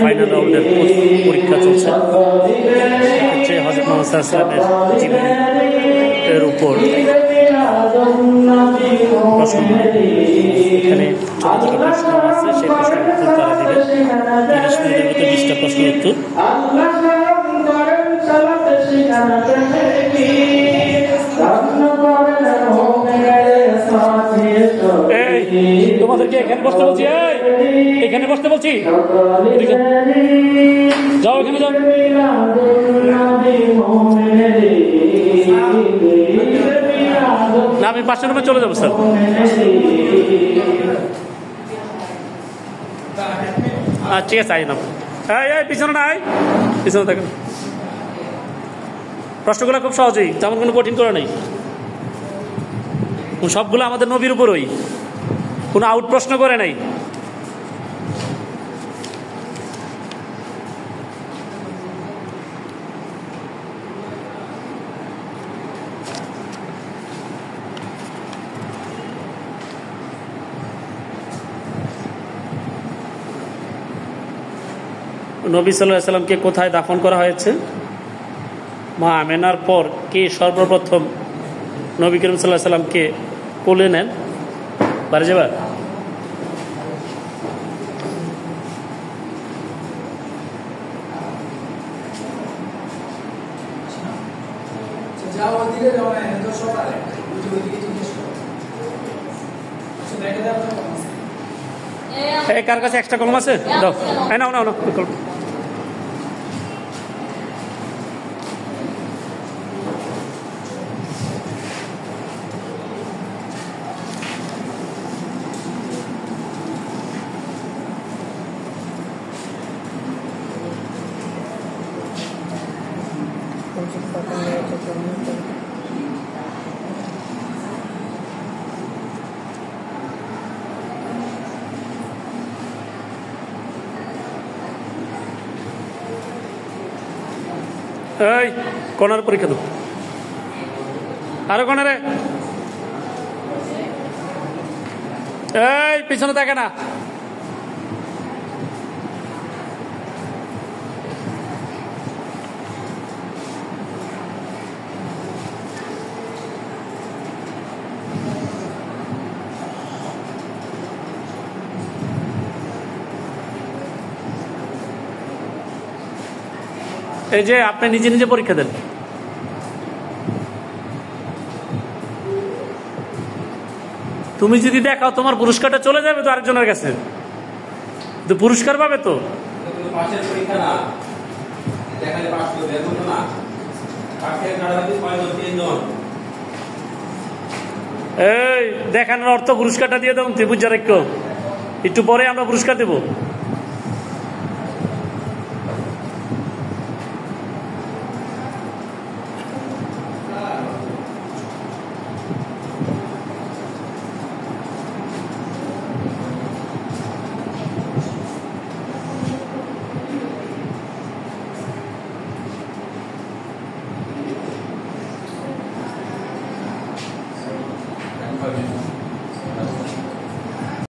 Final রাউন্ডের পরীক্ষা চলছে। হচ্ছে হযরত মুহাম্মদ সাল্লাল্লাহু আলাইহি ওয়াসাল্লামের জীবনের উপর প্রশ্ন। এখানে ছোট ছোট প্রশ্ন আছে, সেই প্রশ্নের উত্তর তারা দিবে। 30 মিনিটের মতো 20টা প্রশ্নের উত্তর। তোমাদেরকে এখানে বসতে বলছি, এখানে বসতে বলছি, যাও এখানে যাও। না, আমি 5 রুমে চলে যাবো স্যার। ঠিক আছে, আই না, পিছনে নাই, পিছনে থাকেন। প্রশ্নগুলো খুব সহজেই, তেমন কোনো কঠিন করে নেই। সবগুলো আমাদের নবীর উপরই, কোনো আউট প্রশ্ন করে নাই। নবী সাল্লাল্লাহু আলাইহি সাল্লামকে কোথায় দাফন করা হয়েছে? মা আমেনার পর কে সর্বপ্রথম নবী করিম সাল্লাল্লাহু আলাইহি সাল্লামকে কোলে নেন? বাড়ি যাবা? কার কাছে এক্সট্রা কলম আছে? দাও, নাও নাও নাও কলম। এই কোনার পরীক্ষা দাও, আরো কোনারে, এই পিছনে থাকে না। এই যে আপনি নিজে নিজে পরীক্ষা দেন। তুমি যদি দেখাও তোমার পুরস্কারটা চলে যাবে তো আরেকজনের কাছে, তো পুরস্কার পাবে তো। এই দেখানোর অর্থ পুরস্কারটা দিয়ে দেবো, তুই বুঝা রাখো, একটু পরে আমরা পুরস্কার দেবো।